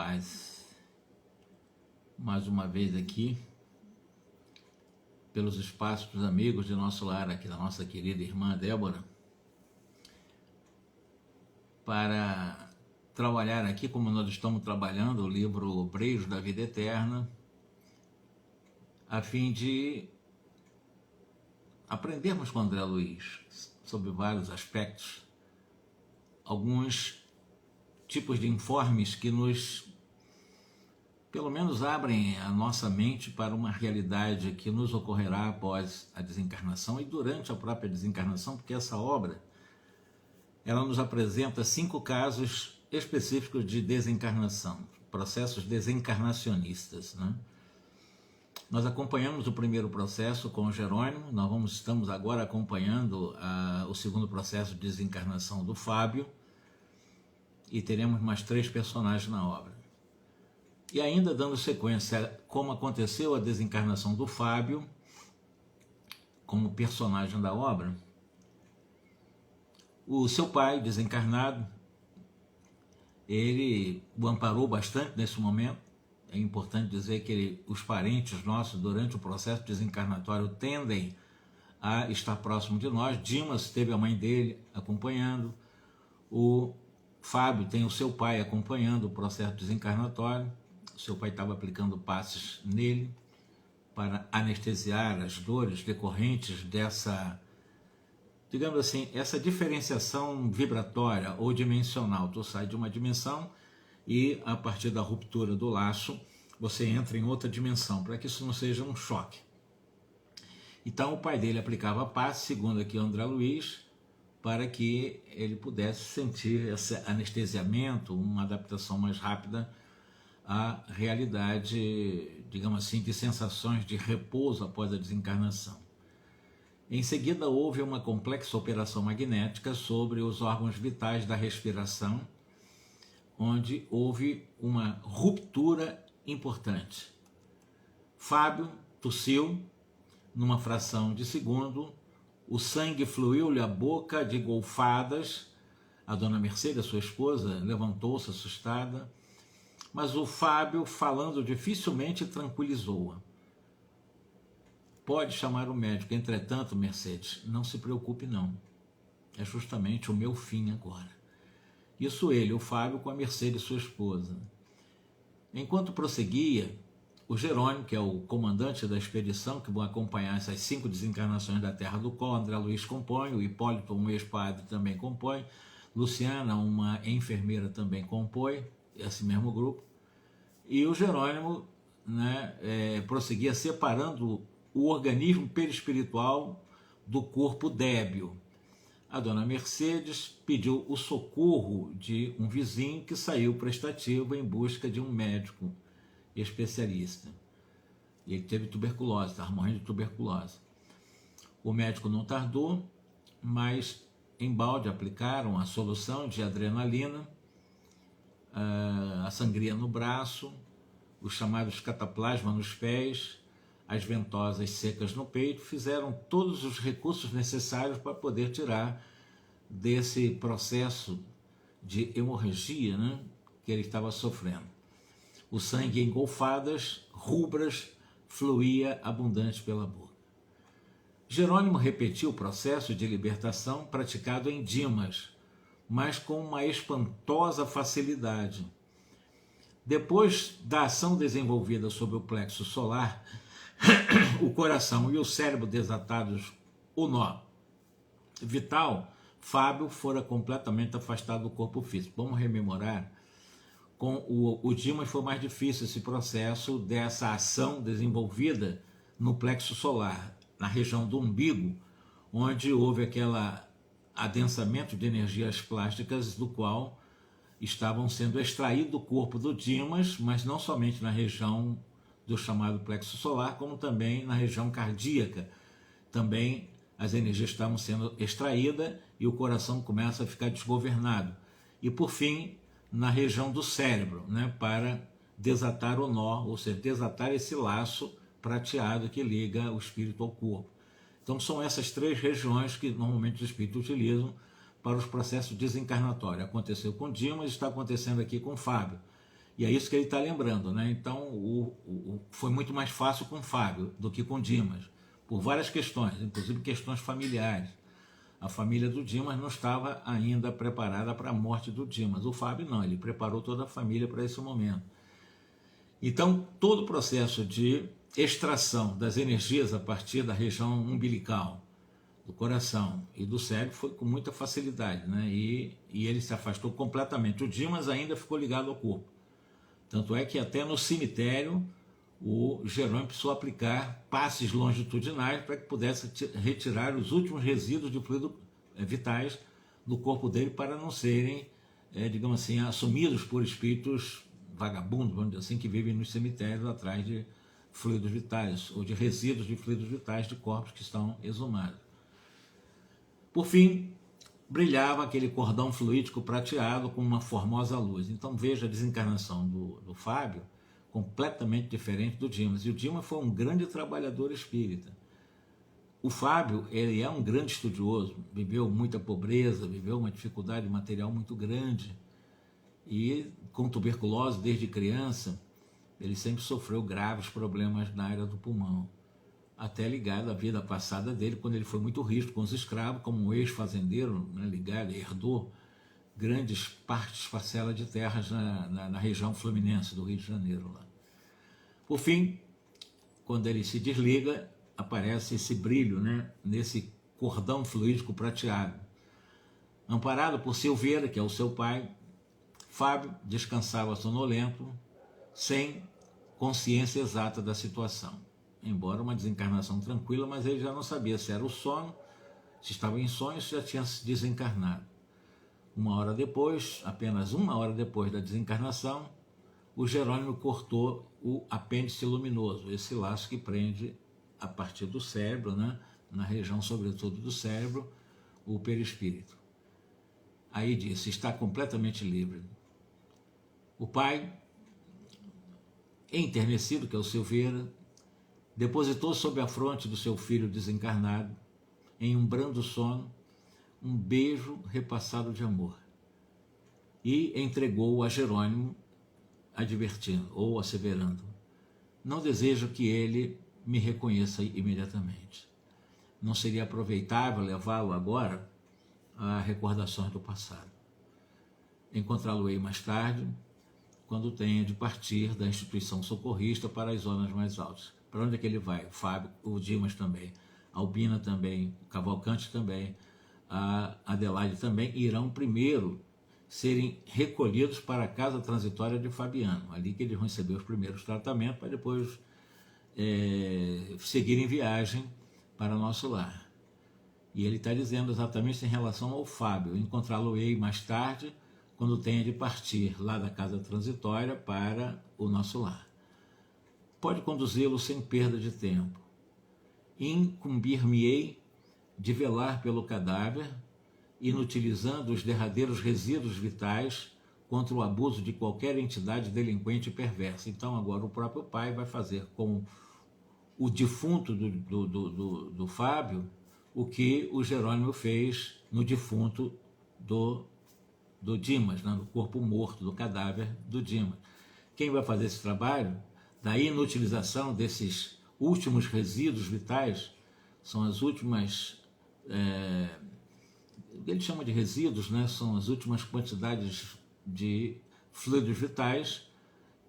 paz. Mais uma vez aqui, pelos espaços dos amigos de nosso lar, aqui da nossa querida irmã Débora, para trabalhar aqui, como nós estamos trabalhando, o livro Obreiros da Vida Eterna, a fim de aprendermos com André Luiz sobre vários aspectos, alguns tipos de informes que nos, pelo menos, abrem a nossa mente para uma realidade que nos ocorrerá após a desencarnação e durante a própria desencarnação, porque essa obra, ela nos apresenta 5 casos específicos de desencarnação, processos desencarnacionistas, né? Nós acompanhamos o primeiro processo com o Jerônimo, estamos agora acompanhando o segundo processo de desencarnação do Fábio, e teremos mais 3 personagens na obra. E ainda dando sequência como aconteceu a desencarnação do Fábio, como personagem da obra, o seu pai desencarnado, ele o amparou bastante nesse momento. É importante dizer que os parentes nossos, durante o processo desencarnatório, tendem a estar próximo de nós. Dimas teve a mãe dele acompanhando, o Fábio tem o seu pai acompanhando o processo desencarnatório. O seu pai estava aplicando passes nele para anestesiar as dores decorrentes dessa, digamos assim, essa diferenciação vibratória ou dimensional. Tu sai de uma dimensão e, a partir da ruptura do laço, você entra em outra dimensão, para que isso não seja um choque. Então o pai dele aplicava passe, segundo aqui o André Luiz, para que ele pudesse sentir esse anestesiamento, uma adaptação mais rápida à realidade, digamos assim, de sensações de repouso após a desencarnação. Em seguida, houve uma complexa operação magnética sobre os órgãos vitais da respiração, onde houve uma ruptura importante. Fábio tossiu numa fração de segundo, o sangue fluiu-lhe a boca de golfadas. A dona Mercedes, sua esposa, levantou-se assustada, mas o Fábio, falando dificilmente, tranquilizou-a. Pode chamar o médico, entretanto, Mercedes, não se preocupe não, é justamente o meu fim agora. Isso ele, o Fábio, com a Mercedes, sua esposa. Enquanto prosseguia, o Jerônimo, que é o comandante da expedição, que vai acompanhar essas 5 desencarnações da Terra do qual André Luiz compõe, o Hipólito, um ex-padre, também compõe, Luciana, uma enfermeira, também compõe esse mesmo grupo, e o Jerônimo, prosseguia separando o organismo perispiritual do corpo débil. A dona Mercedes pediu o socorro de um vizinho que saiu prestativo em busca de um médico especialista. E ele teve tuberculose, estava morrendo de tuberculose. O médico não tardou, mas embalde aplicaram a solução de adrenalina, a sangria no braço, os chamados cataplasma nos pés, as ventosas secas no peito, fizeram todos os recursos necessários para poder tirar desse processo de hemorragia, que ele estava sofrendo. O sangue em golfadas rubras fluía abundante pela boca. Jerônimo repetiu o processo de libertação praticado em Dimas, mas com uma espantosa facilidade. Depois da ação desenvolvida sobre o plexo solar, o coração e o cérebro desatados, o nó vital, Fábio fora completamente afastado do corpo físico. Vamos rememorar, com o Dimas foi mais difícil esse processo dessa ação desenvolvida no plexo solar, na região do umbigo, onde houve aquele adensamento de energias plásticas do qual estavam sendo extraídos do corpo do Dimas, mas não somente na região do chamado plexo solar, como também na região cardíaca. Também as energias estavam sendo extraídas e o coração começa a ficar desgovernado. E por fim, na região do cérebro, para desatar o nó, ou seja, desatar esse laço prateado que liga o espírito ao corpo. Então são essas 3 regiões que normalmente os espíritos utilizam para os processos desencarnatórios. Aconteceu com Dimas, está acontecendo aqui com Fábio. E é isso que ele está lembrando, né? Então, foi muito mais fácil com o Fábio do que com o Dimas, por várias questões, inclusive questões familiares. A família do Dimas não estava ainda preparada para a morte do Dimas. O Fábio não, ele preparou toda a família para esse momento. Então, todo o processo de extração das energias a partir da região umbilical, do coração e do cérebro foi com muita facilidade, né? E ele se afastou completamente. O Dimas ainda ficou ligado ao corpo. Tanto é que até no cemitério o Jerônimo precisou aplicar passes longitudinais para que pudesse retirar os últimos resíduos de fluidos vitais do corpo dele para não serem, digamos assim, assumidos por espíritos vagabundos, vamos dizer assim, que vivem nos cemitérios atrás de fluidos vitais ou de resíduos de fluidos vitais de corpos que estão exumados. Por fim, brilhava aquele cordão fluídico prateado com uma formosa luz. Então veja a desencarnação do Fábio, completamente diferente do Dimas. E o Dimas foi um grande trabalhador espírita. O Fábio, ele é um grande estudioso, viveu muita pobreza, viveu uma dificuldade material muito grande. E com tuberculose desde criança, ele sempre sofreu graves problemas na área do pulmão, até ligado à vida passada dele, quando ele foi muito rígido com os escravos, como um ex-fazendeiro, né, ligado, herdou grandes parcelas de terras na região fluminense do Rio de Janeiro. Lá. Por fim, quando ele se desliga, aparece esse brilho, né, nesse cordão fluídico prateado. Amparado por Silveira, que é o seu pai, Fábio descansava sonolento, sem consciência exata da situação. Embora uma desencarnação tranquila, mas ele já não sabia se era o sono, se estava em sonho, se já tinha se desencarnado. Apenas uma hora depois da desencarnação, o Jerônimo cortou o apêndice luminoso, esse laço que prende a partir do cérebro, né, na região sobretudo do cérebro, o perispírito. Aí disse, está completamente livre. O pai, enternecido, que é o Silveira, depositou sobre a fronte do seu filho desencarnado, em um brando sono, um beijo repassado de amor, e entregou-o a Jerônimo, advertindo ou asseverando: não desejo que ele me reconheça imediatamente. Não seria aproveitável levá-lo agora a recordações do passado. Encontrá-lo-ei mais tarde, quando tenha de partir da instituição socorrista para as zonas mais altas. Para onde é que ele vai? O Fábio, o Dimas também, a Albina também, o Cavalcante também, a Adelaide também, irão primeiro serem recolhidos para a casa transitória de Fabiano, ali que eles vão receber os primeiros tratamentos, para depois seguirem viagem para nosso lar. E ele está dizendo exatamente em relação ao Fábio: encontrá-lo-ei mais tarde, quando tenha de partir lá da casa transitória para o nosso lar. Pode conduzi-lo sem perda de tempo. Incumbir-me-ei de velar pelo cadáver, inutilizando os derradeiros resíduos vitais contra o abuso de qualquer entidade delinquente e perversa. Então agora o próprio pai vai fazer com o defunto do Fábio o que o Jerônimo fez no defunto do Dimas, né, no corpo morto, do cadáver do Dimas. Quem vai fazer esse trabalho da inutilização desses últimos resíduos vitais são as últimas, ele chama de resíduos, né, são as últimas quantidades de fluidos vitais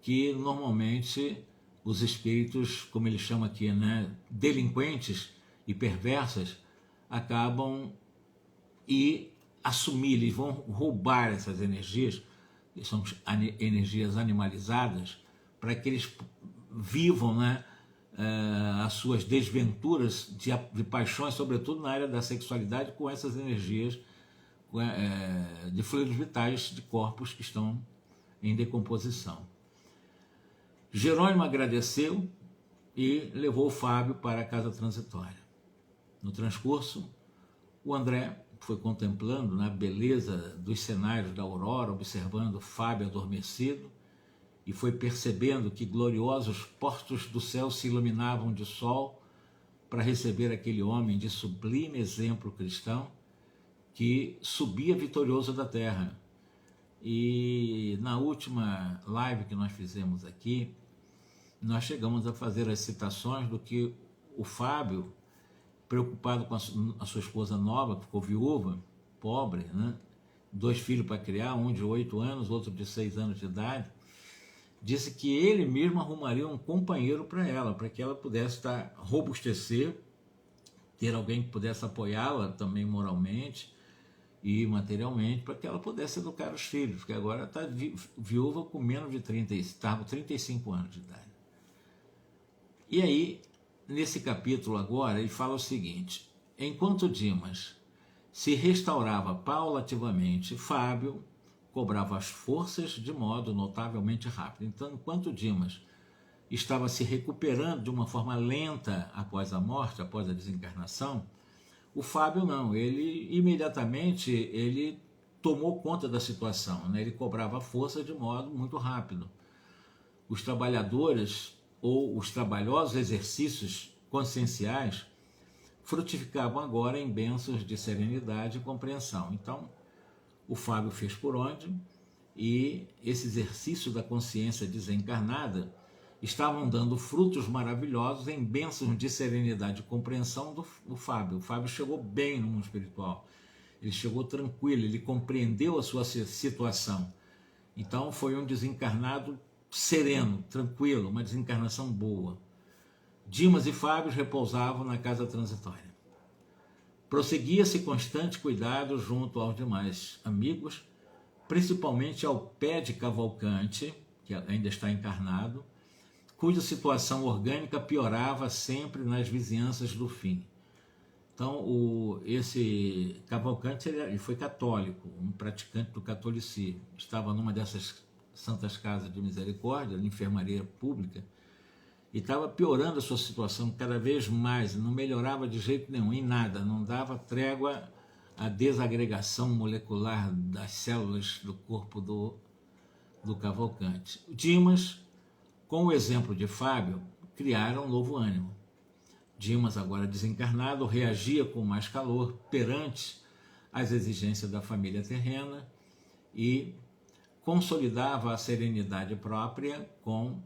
que normalmente os espíritos, como ele chama aqui, né, delinquentes e perversas, acabam e assumir, eles vão roubar essas energias, que são energias animalizadas, para que eles vivam, né, as suas desventuras de paixões, sobretudo na área da sexualidade, com essas energias de fluidos vitais de corpos que estão em decomposição. Jerônimo agradeceu e levou o Fábio para a casa transitória. No transcurso, o André foi contemplando, né, a beleza dos cenários da aurora, observando Fábio adormecido, e foi percebendo que gloriosos portos do céu se iluminavam de sol para receber aquele homem de sublime exemplo cristão que subia vitorioso da terra, E na última live que nós fizemos aqui, nós chegamos a fazer as citações do que o Fábio, preocupado com a sua esposa nova, que ficou viúva, pobre, né? 2 filhos para criar, um de 8 anos, outro de 6 anos de idade, disse que ele mesmo arrumaria um companheiro para ela, para que ela pudesse robustecer, ter alguém que pudesse apoiá-la também moralmente e materialmente, para que ela pudesse educar os filhos, porque agora está viúva com menos de 35 anos de idade. E aí, nesse capítulo agora, ele fala o seguinte: enquanto Dimas se restaurava paulativamente, Fábio cobrava as forças de modo notavelmente rápido. Então, enquanto Dimas estava se recuperando de uma forma lenta após a morte, após a desencarnação, o Fábio não, ele imediatamente ele tomou conta da situação, né? Ele cobrava força de modo muito rápido. Os trabalhadores ou os trabalhosos exercícios conscienciais frutificavam agora em bênçãos de serenidade e compreensão. Então, o Fábio fez por onde, e esse exercício da consciência desencarnada estavam dando frutos maravilhosos em bênçãos de serenidade e compreensão do Fábio. O Fábio chegou bem no mundo espiritual, ele chegou tranquilo, ele compreendeu a sua situação. Então foi um desencarnado sereno, tranquilo, uma desencarnação boa. Dimas e Fábio repousavam na casa transitória. Prosseguia-se constante cuidado junto aos demais amigos, principalmente ao pé de Cavalcante, que ainda está encarnado, cuja situação orgânica piorava sempre nas vizinhanças do fim. Então, esse Cavalcante ele foi católico, um praticante do catolicismo. Estava numa dessas santas casas de misericórdia, na enfermaria pública, e estava piorando a sua situação cada vez mais, não melhorava de jeito nenhum, em nada, não dava trégua à desagregação molecular das células do corpo do Cavalcante. Dimas, com o exemplo de Fábio, criaram um novo ânimo. Dimas, agora desencarnado, reagia com mais calor perante as exigências da família terrena e consolidava a serenidade própria com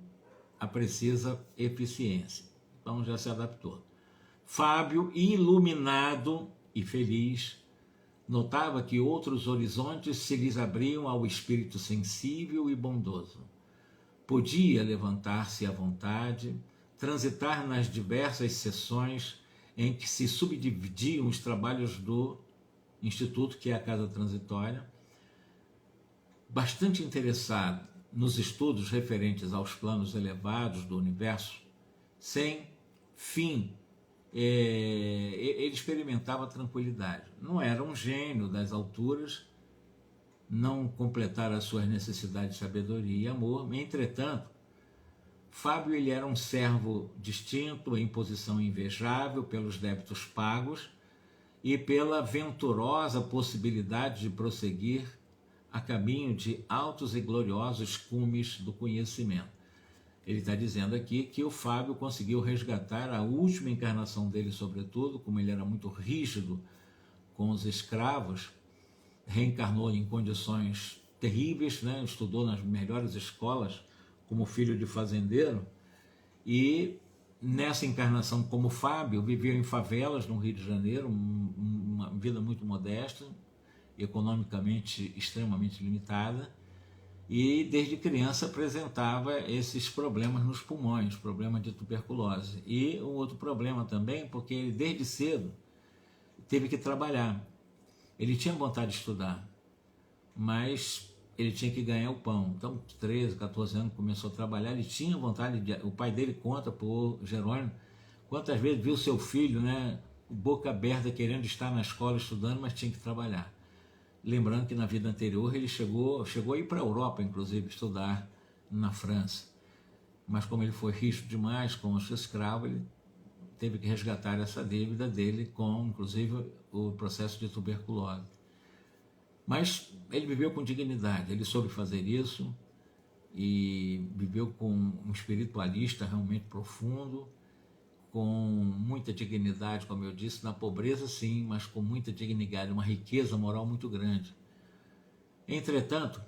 a precisa eficiência. Então já se adaptou. Fábio, iluminado e feliz, notava que outros horizontes se lhes abriam ao espírito sensível e bondoso. Podia levantar-se à vontade, transitar nas diversas sessões em que se subdividiam os trabalhos do Instituto, que é a Casa Transitória, bastante interessado nos estudos referentes aos planos elevados do universo, sem fim. Ele experimentava tranquilidade. Não era um gênio das alturas, não completara as suas necessidades de sabedoria e amor. Entretanto, Fábio ele era um servo distinto, em posição invejável pelos débitos pagos e pela venturosa possibilidade de prosseguir a caminho de altos e gloriosos cumes do conhecimento. Ele está dizendo aqui que o Fábio conseguiu resgatar a última encarnação dele, sobretudo, como ele era muito rígido com os escravos, reencarnou em condições terríveis, né? Estudou nas melhores escolas como filho de fazendeiro, e nessa encarnação como Fábio viveu em favelas no Rio de Janeiro, uma vida muito modesta, economicamente extremamente limitada, e desde criança apresentava esses problemas nos pulmões, problemas de tuberculose. E um outro problema também, porque ele desde cedo teve que trabalhar. Ele tinha vontade de estudar, mas ele tinha que ganhar o pão. Então, 13, 14 anos, começou a trabalhar, ele tinha vontade de... O pai dele conta para o Jerônimo quantas vezes viu seu filho, né, boca aberta, querendo estar na escola estudando, mas tinha que trabalhar. Lembrando que na vida anterior ele chegou a ir para a Europa, inclusive, estudar na França. Mas como ele foi rígido demais com os escravos, ele teve que resgatar essa dívida dele com, inclusive, o processo de tuberculose. Mas ele viveu com dignidade, ele soube fazer isso e viveu com um espiritualista realmente profundo, com muita dignidade, como eu disse, na pobreza sim, mas com muita dignidade, uma riqueza moral muito grande. Entretanto,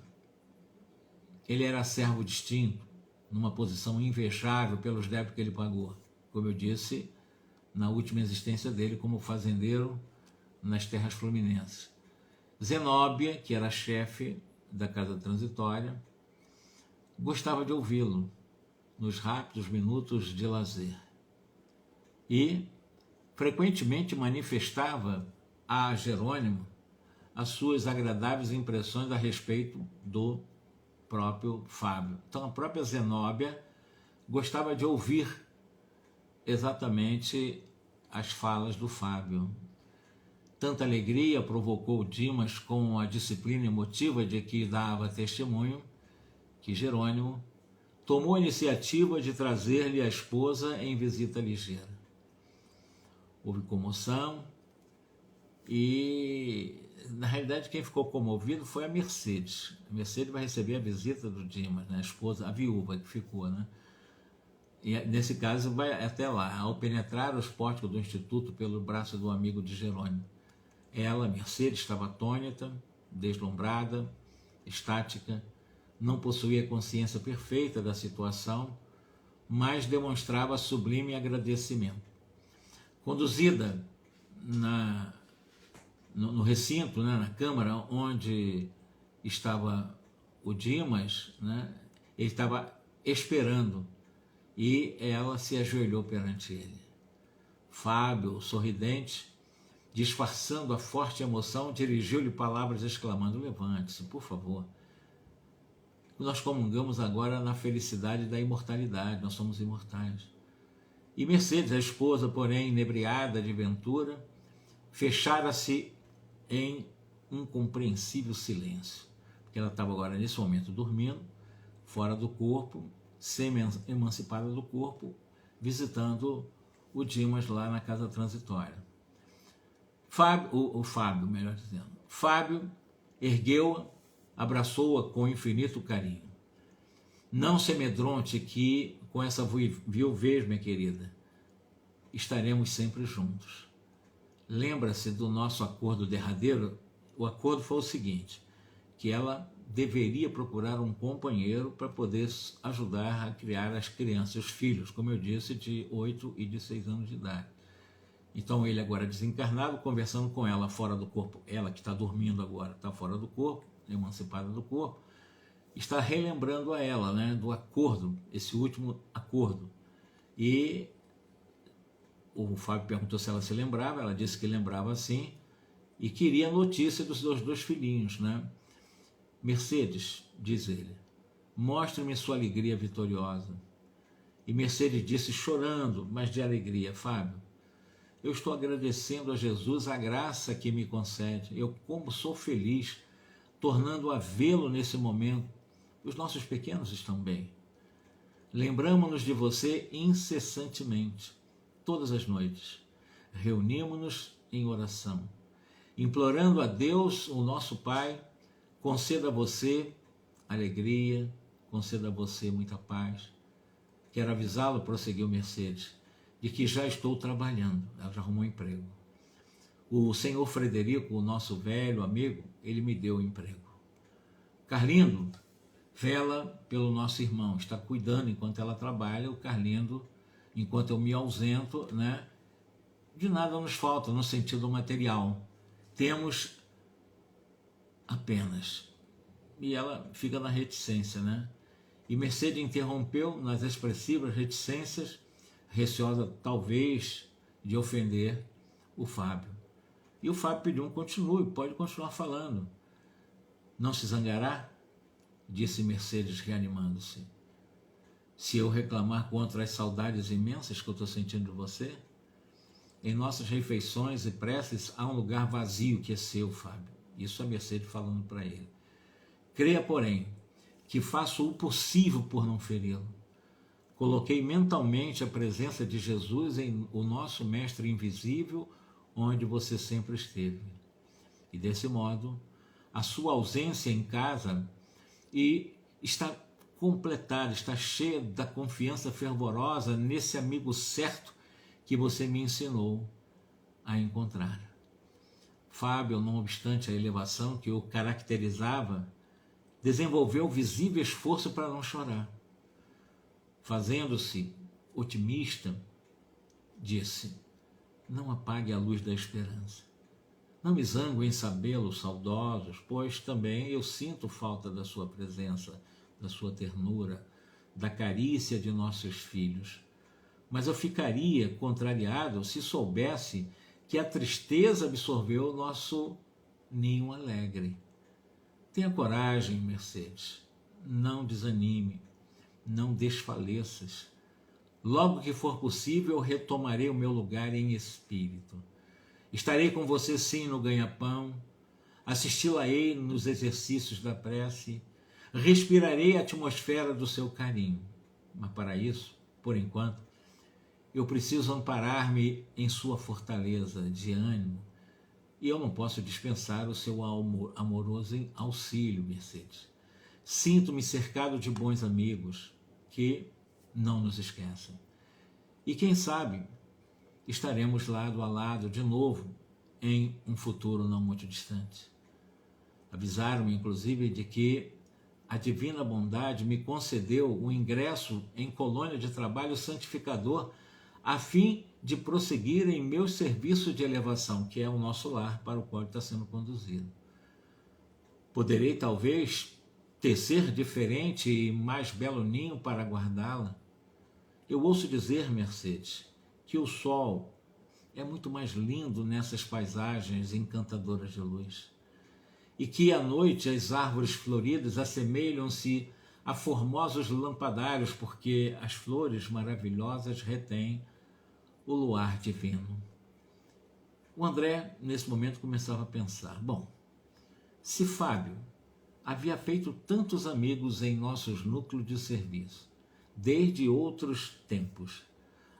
ele era servo distinto, numa posição invejável pelos débitos que ele pagou. Como eu disse, na última existência dele como fazendeiro nas terras fluminenses. Zenóbia, que era chefe da casa transitória, gostava de ouvi-lo nos rápidos minutos de lazer e frequentemente manifestava a Jerônimo as suas agradáveis impressões a respeito do próprio Fábio. Então a própria Zenóbia gostava de ouvir exatamente as falas do Fábio. Tanta alegria provocou Dimas com a disciplina emotiva de que dava testemunho, que Jerônimo tomou a iniciativa de trazer-lhe a esposa em visita ligeira. Houve comoção e, na realidade, quem ficou comovido foi a Mercedes. A Mercedes vai receber a visita do Dimas, né? A esposa, a viúva que ficou, né? E nesse caso vai até lá, ao penetrar os pórticos do Instituto pelo braço do amigo de Jerônimo. Ela, Mercedes, estava atônita, deslumbrada, estática, não possuía consciência perfeita da situação, mas demonstrava sublime agradecimento. Conduzida no recinto, né, na câmara onde estava o Dimas, né, ele estava esperando e ela se ajoelhou perante ele. Fábio, sorridente, disfarçando a forte emoção, dirigiu-lhe palavras exclamando: levante-se, por favor. Nós comungamos agora na felicidade da imortalidade, nós somos imortais. E Mercedes, a esposa, porém, inebriada de ventura, fechara-se em um compreensível silêncio, porque ela estava agora, nesse momento, dormindo, fora do corpo, semi-emancipada do corpo, visitando o Dimas lá na casa transitória. Fábio, melhor dizendo. Fábio ergueu-a, abraçou-a com infinito carinho. Não se amedronte que, com essa viuvez, minha querida, estaremos sempre juntos. Lembra-se do nosso acordo derradeiro? O acordo foi o seguinte, que ela deveria procurar um companheiro para poder ajudar a criar as crianças, os filhos, como eu disse, de 8 e de 6 anos de idade. Então ele agora desencarnado, conversando com ela fora do corpo, ela que está dormindo agora, está fora do corpo, emancipada do corpo, está relembrando a ela, né, do acordo, esse último acordo. E o Fábio perguntou se ela se lembrava, ela disse que lembrava sim, e queria notícia dos seus dois filhinhos, né? Mercedes, diz ele, mostre-me sua alegria vitoriosa. E Mercedes disse, chorando, mas de alegria: Fábio, eu estou agradecendo a Jesus a graça que me concede. Eu como sou feliz, tornando a vê-lo nesse momento. Os nossos pequenos estão bem. Lembramos-nos de você incessantemente, todas as noites. Reunimos-nos em oração, implorando a Deus, o nosso Pai, conceda a você alegria, conceda a você muita paz. Quero avisá-lo, prosseguiu Mercedes, de que já estou trabalhando. Ela já arrumou um emprego. O senhor Frederico, o nosso velho amigo, ele me deu o emprego. Carlindo vela pelo nosso irmão, está cuidando enquanto ela trabalha. O Carlindo, enquanto eu me ausento, né, de nada nos falta no sentido material. Temos apenas. E ela fica na reticência, né? E Mercedes interrompeu nas expressivas reticências, receosa talvez de ofender o Fábio. E o Fábio pediu continue, pode continuar falando. Não se zangará? Disse Mercedes, reanimando-se. Se eu reclamar contra as saudades imensas que eu estou sentindo de você? Em nossas refeições e preces há um lugar vazio que é seu, Fábio. Isso é Mercedes falando para ele. Creia, porém, que faço o possível por não feri-lo. Coloquei mentalmente a presença de Jesus em o nosso Mestre invisível, onde você sempre esteve. E desse modo, a sua ausência em casa está completada, está cheia da confiança fervorosa nesse amigo certo que você me ensinou a encontrar. Fábio, não obstante a elevação que o caracterizava, desenvolveu visível esforço para não chorar. Fazendo-se otimista, disse: não apague a luz da esperança. Não me zango em sabê-los saudosos, pois também eu sinto falta da sua presença, da sua ternura, da carícia de nossos filhos. Mas eu ficaria contrariado se soubesse que a tristeza absorveu o nosso ninho alegre. Tenha coragem, Mercedes. Não desanime, não desfaleças. Logo que for possível, retomarei o meu lugar em espírito. Estarei com você sim no ganha-pão, assisti-la-ei nos exercícios da prece, respirarei a atmosfera do seu carinho. Mas para isso, por enquanto, eu preciso amparar-me em sua fortaleza de ânimo e eu não posso dispensar o seu amoroso auxílio, Mercedes. Sinto-me cercado de bons amigos que não nos esquecem. E quem sabe estaremos lado a lado de novo em um futuro não muito distante. Avisaram-me, inclusive, de que a divina bondade me concedeu o ingresso em colônia de trabalho santificador a fim de prosseguir em meus serviços de elevação, que é o nosso lar para o qual está sendo conduzido. Poderei, talvez, tecer diferente e mais belo ninho para guardá-la. Eu ouço dizer, Mercedes, que o sol é muito mais lindo nessas paisagens encantadoras de luz, e que à noite as árvores floridas assemelham-se a formosos lampadários, porque as flores maravilhosas retêm o luar divino. O André, nesse momento, começava a pensar: bom, se Fábio havia feito tantos amigos em nossos núcleos de serviço, desde outros tempos,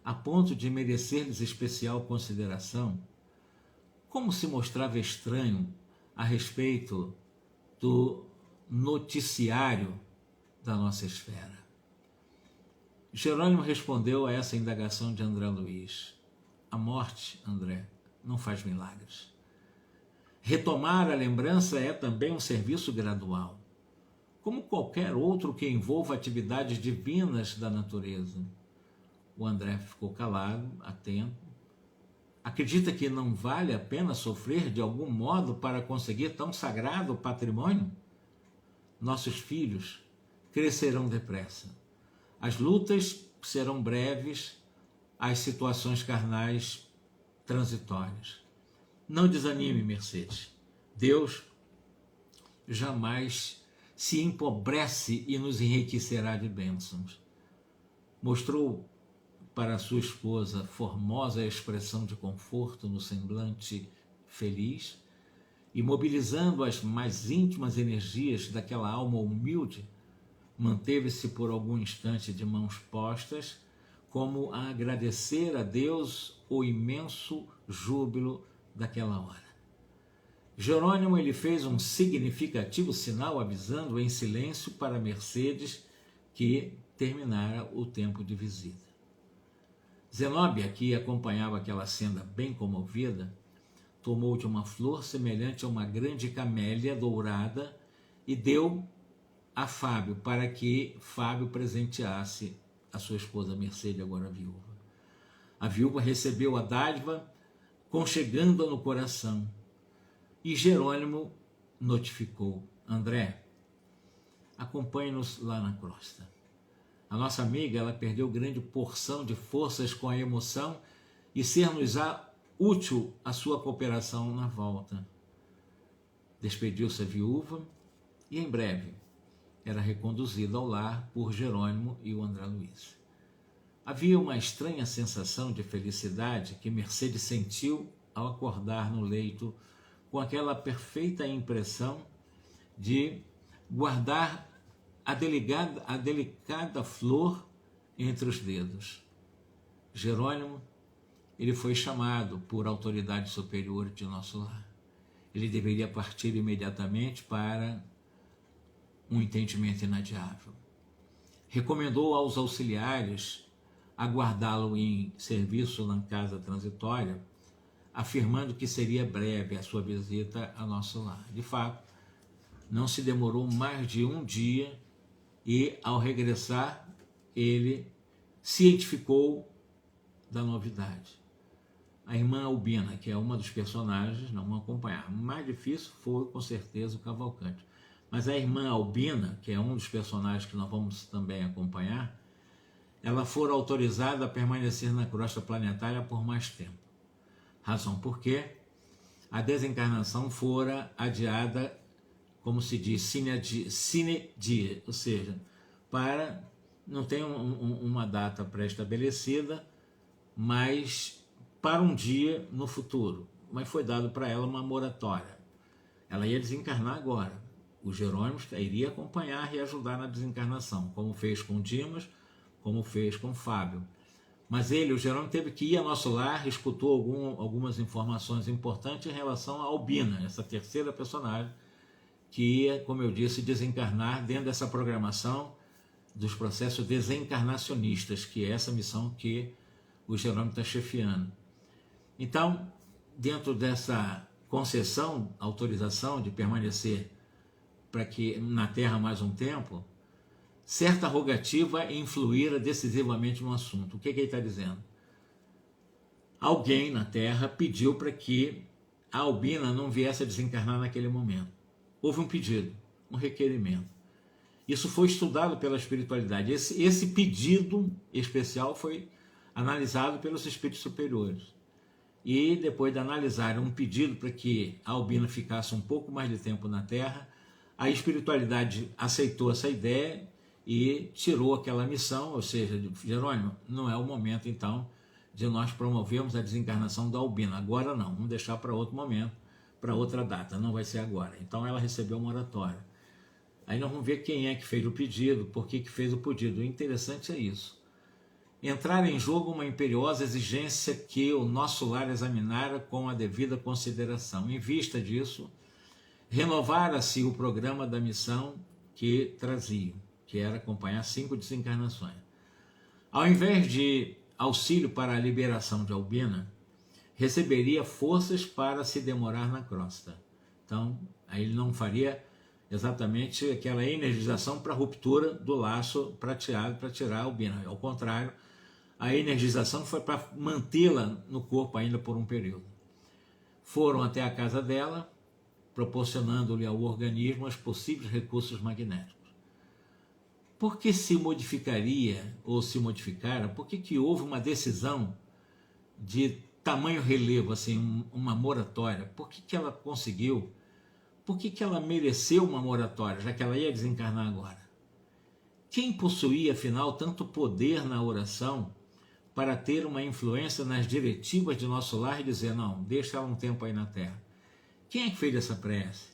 a ponto de merecer-lhes especial consideração, como se mostrava estranho a respeito do noticiário da nossa esfera? Jerônimo respondeu a essa indagação de André Luiz: a morte, André, não faz milagres. Retomar a lembrança é também um serviço gradual, como qualquer outro que envolva atividades divinas da natureza. O André ficou calado, atento. Acredita que não vale a pena sofrer de algum modo para conseguir tão sagrado patrimônio? Nossos filhos crescerão depressa. As lutas serão breves, as situações carnais transitórias. Não desanime, Mercedes. Deus jamais se empobrece e nos enriquecerá de bênçãos. Mostrou para sua esposa formosa expressão de conforto no semblante feliz e, mobilizando as mais íntimas energias daquela alma humilde, manteve-se por algum instante de mãos postas, como a agradecer a Deus o imenso júbilo daquela hora. Jerônimo ele fez um significativo sinal avisando em silêncio para Mercedes que terminara o tempo de visita. Zenóbia, que acompanhava aquela cena bem comovida, tomou de uma flor semelhante a uma grande camélia dourada e deu a Fábio, para que Fábio presenteasse a sua esposa Mercedes, agora viúva. A viúva recebeu a dádiva, conchegando-a no coração, e Jerônimo notificou: André, acompanhe-nos lá na crosta. A nossa amiga, ela perdeu grande porção de forças com a emoção e ser-nos-á útil a sua cooperação na volta. Despediu-se a viúva e em breve era reconduzida ao lar por Jerônimo e o André Luiz. Havia uma estranha sensação de felicidade que Mercedes sentiu ao acordar no leito, com aquela perfeita impressão de guardar a delicada flor entre os dedos. Jerônimo, ele foi chamado por autoridade superior de nosso lar. Ele deveria partir imediatamente para um entendimento inadiável. Recomendou aos auxiliares aguardá-lo em serviço na casa transitória, afirmando que seria breve a sua visita ao nosso lar. De fato, não se demorou mais de um dia e, ao regressar, ele cientificou da novidade. A irmã Albina, que é uma dos personagens, não vão acompanhar. O mais difícil foi, com certeza, o Cavalcante. Mas a irmã Albina, que é um dos personagens que nós vamos também acompanhar, ela fora autorizada a permanecer na crosta planetária por mais tempo. Razão porque a desencarnação fora adiada, como se diz, sine die, ou seja, não tem uma data pré-estabelecida, mas para um dia no futuro. Mas foi dado para ela uma moratória. Ela ia desencarnar agora. O Jerônimo iria acompanhar e ajudar na desencarnação, como fez com Dimas, como fez com Fábio. Mas o Jerônimo, teve que ir ao nosso lar, escutou algumas informações importantes em relação a Albina, essa terceira personagem, que ia, como eu disse, desencarnar dentro dessa programação dos processos desencarnacionistas, que é essa missão que o Jerônimo está chefiando. Então, dentro dessa concessão, autorização de permanecer na Terra mais um tempo, certa rogativa influíra decisivamente no assunto. O que ele está dizendo? Alguém na Terra pediu para que a Albina não viesse a desencarnar naquele momento. Houve um pedido, um requerimento. Isso foi estudado pela espiritualidade. Esse pedido especial foi analisado pelos espíritos superiores. E depois de analisar um pedido para que a Albina ficasse um pouco mais de tempo na Terra, a espiritualidade aceitou essa ideia e tirou aquela missão, ou seja, Jerônimo, não é o momento então de nós promovermos a desencarnação da Albina. Agora não, vamos deixar para outro momento, para outra data, não vai ser agora. Então ela recebeu uma moratória. Aí nós vamos ver quem é que fez o pedido, por que fez o pedido. O interessante é isso. Entrar em jogo uma imperiosa exigência que o nosso lar examinara com a devida consideração. Em vista disso, renovara-se o programa da missão que trazia, que era acompanhar 5 desencarnações. Ao invés de auxílio para a liberação de Albina, receberia forças para se demorar na crosta. Então, aí ele não faria exatamente aquela energização para a ruptura do laço prateado para tirar a Albina. Ao contrário, a energização foi para mantê-la no corpo ainda por um período. Foram até a casa dela, proporcionando-lhe ao organismo os possíveis recursos magnéticos. Por que se modificaria, ou se modificara, por que houve uma decisão de tamanho relevo, assim, uma moratória? Por que ela conseguiu? Por que ela mereceu uma moratória, já que ela ia desencarnar agora? Quem possuía, afinal, tanto poder na oração para ter uma influência nas diretivas de nosso lar e dizer, não, deixa ela um tempo aí na Terra? Quem é que fez essa prece?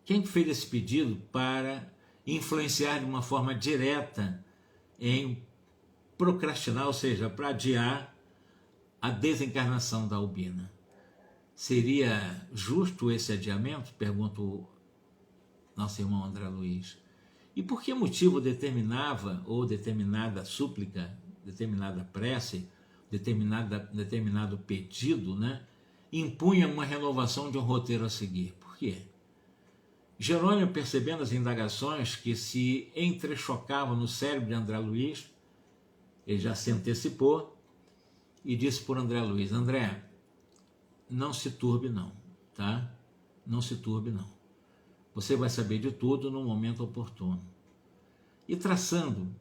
Quem é que fez esse pedido para influenciar de uma forma direta em procrastinar, ou seja, para adiar a desencarnação da Albina? Seria justo esse adiamento? Pergunta o nosso irmão André Luiz. E por que motivo determinava, ou determinada súplica, determinada prece, determinado pedido, né, impunha uma renovação de um roteiro a seguir? Por quê? Jerônimo, percebendo as indagações que se entrechocavam no cérebro de André Luiz, ele já se antecipou e disse por André Luiz, André, não se turbe não, tá? Não se turbe não. Você vai saber de tudo no momento oportuno. E traçando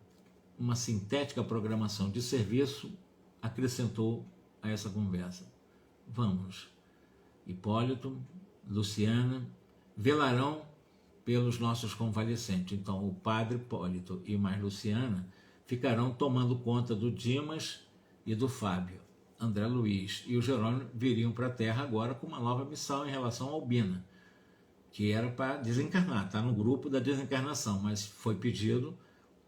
uma sintética programação de serviço, acrescentou a essa conversa. Vamos, Hipólito, Luciana, velarão pelos nossos convalescentes. Então, o padre Hipólito e mais Luciana ficarão tomando conta do Dimas e do Fábio. André Luiz e o Jerônimo viriam para a Terra agora com uma nova missão em relação à Albina, que era para desencarnar, está no grupo da desencarnação, mas foi pedido,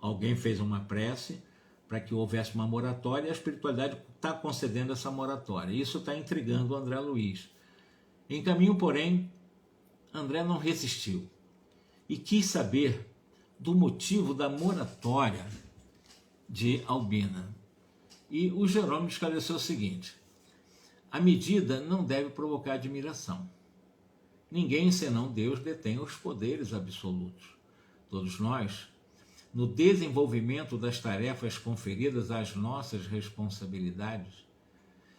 alguém fez uma prece para que houvesse uma moratória e a espiritualidade está concedendo essa moratória. Isso está intrigando o André Luiz. Em caminho, porém, André não resistiu e quis saber do motivo da moratória de Albina. E o Jerônimo esclareceu o seguinte, a medida não deve provocar admiração. Ninguém senão Deus detém os poderes absolutos. Todos nós, no desenvolvimento das tarefas conferidas às nossas responsabilidades,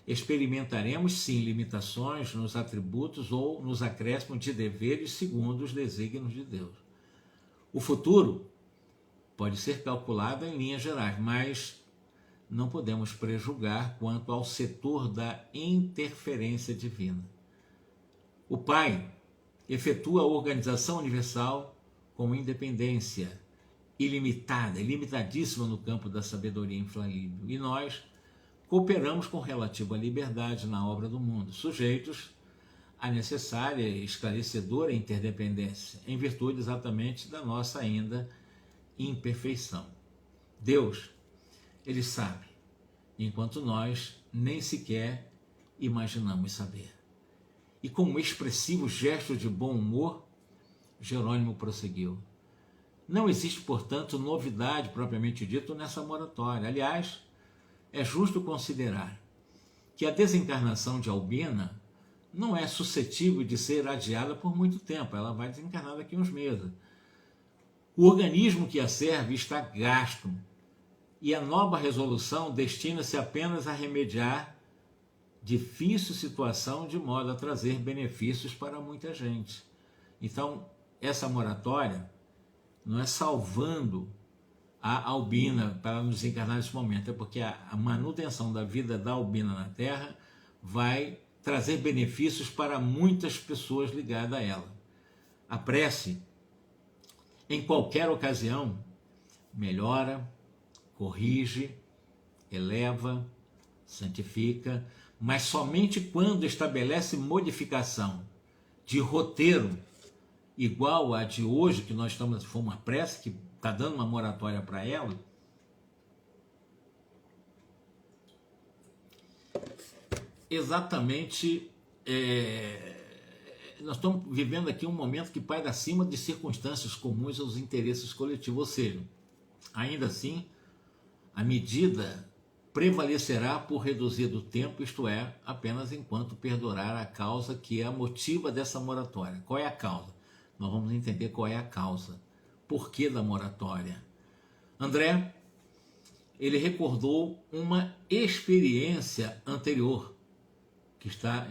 experimentaremos sim limitações nos atributos ou nos acréscimos de deveres segundo os desígnios de Deus. O futuro pode ser calculado em linhas gerais, mas não podemos prejulgar quanto ao setor da interferência divina. O Pai efetua a organização universal com independência ilimitada, ilimitadíssima no campo da sabedoria infalível, e nós cooperamos com relativa liberdade na obra do mundo, sujeitos à necessária e esclarecedora interdependência, em virtude exatamente da nossa ainda imperfeição. Deus, Ele sabe, enquanto nós nem sequer imaginamos saber. E com um expressivo gesto de bom humor, Jerônimo prosseguiu: não existe, portanto, novidade propriamente dito nessa moratória. Aliás, é justo considerar que a desencarnação de Albina não é suscetível de ser adiada por muito tempo. Ela vai desencarnar daqui a uns meses. O organismo que a serve está gasto e a nova resolução destina-se apenas a remediar difícil situação de modo a trazer benefícios para muita gente. Então, essa moratória não é salvando a Albina para nos desencarnar nesse momento, é porque a manutenção da vida da Albina na Terra vai trazer benefícios para muitas pessoas ligadas a ela. A prece, em qualquer ocasião, melhora, corrige, eleva, santifica, mas somente quando estabelece modificação de roteiro igual a de hoje, que nós estamos, foi uma prece que está dando uma moratória para ela, exatamente, nós estamos vivendo aqui um momento que parte acima de circunstâncias comuns aos interesses coletivos, ou seja, ainda assim, a medida prevalecerá por reduzido tempo, isto é, apenas enquanto perdurar a causa que é a motiva dessa moratória. Qual é a causa? Nós vamos entender qual é a causa. Por que da moratória? André, ele recordou uma experiência anterior, que está,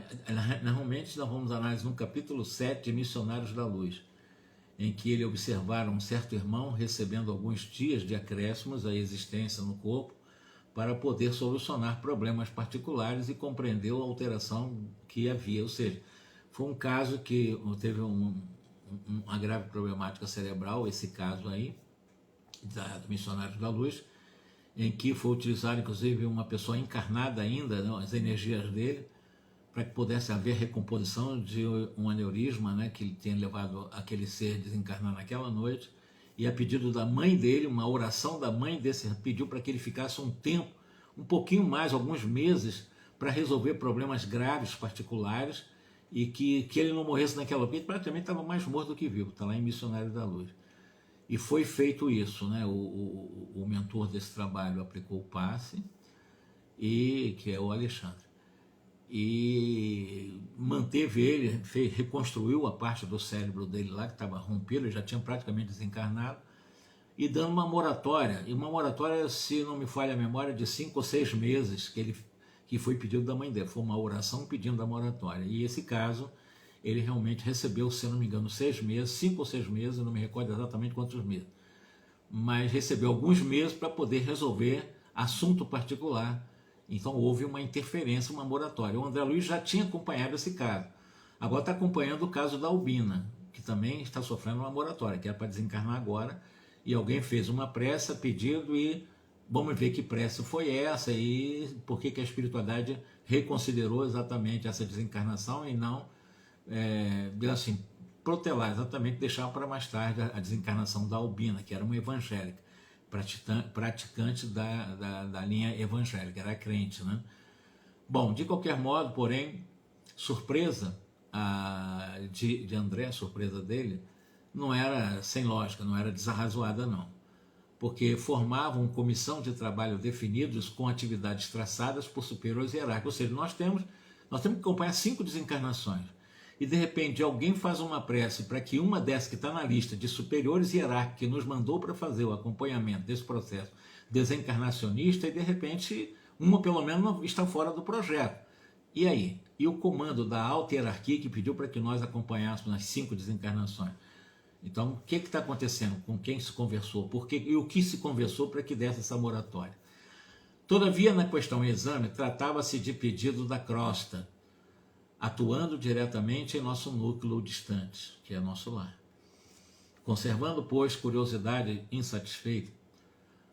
normalmente nós vamos analisar no capítulo 7 de Missionários da Luz, em que ele observara um certo irmão recebendo alguns dias de acréscimos à existência no corpo para poder solucionar problemas particulares e compreendeu a alteração que havia. Ou seja, foi um caso que teve uma grave problemática cerebral, esse caso aí, do Missionários da Luz, em que foi utilizado inclusive uma pessoa encarnada ainda, né, as energias dele, para que pudesse haver recomposição de um aneurisma, né, que ele tinha levado aquele ser desencarnar naquela noite, e a pedido da mãe dele, uma oração da mãe desse, pediu para que ele ficasse um tempo, um pouquinho mais, alguns meses, para resolver problemas graves, particulares, e que ele não morresse naquela noite. Ele praticamente estava mais morto do que vivo, está lá em Missionário da Luz. E foi feito isso, né? O mentor desse trabalho aplicou o passe, que é o Alexandre, e manteve ele, reconstruiu a parte do cérebro dele lá, que estava rompido, ele já tinha praticamente desencarnado, e dando uma moratória, se não me falha a memória, de 5 ou 6 meses, que foi pedido da mãe dele, foi uma oração pedindo a moratória, e esse caso, ele realmente recebeu, se não me engano, 6 meses, 5 ou 6 meses, eu não me recordo exatamente quantos meses, mas recebeu alguns meses para poder resolver assunto particular. Então houve uma interferência, uma moratória. O André Luiz já tinha acompanhado esse caso. Agora está acompanhando o caso da Albina, que também está sofrendo uma moratória, que era para desencarnar agora, e alguém fez uma prece, pedido, e vamos ver que prece foi essa, e por que a espiritualidade reconsiderou exatamente essa desencarnação e não, assim, protelar, exatamente deixar para mais tarde a desencarnação da Albina, que era uma evangélica, praticante da linha evangélica, era crente, né? Bom, de qualquer modo, porém, surpresa de André, a surpresa dele, não era sem lógica, não era desarrazoada não, porque formavam comissão de trabalho definidos com atividades traçadas por superiores hierárquicos, ou seja, nós temos que acompanhar 5 desencarnações, e de repente alguém faz uma prece para que uma dessas que está na lista de superiores hierárquicos que nos mandou para fazer o acompanhamento desse processo desencarnacionista, e de repente uma pelo menos está fora do projeto. E aí? E o comando da alta hierarquia que pediu para que nós acompanhássemos nas 5 desencarnações? Então, o que está acontecendo? Com quem se conversou? Por quê? E o que se conversou para que desse essa moratória? Todavia, na questão exame, tratava-se de pedido da crosta, atuando diretamente em nosso núcleo distante, que é nosso lar. Conservando, pois, curiosidade insatisfeita,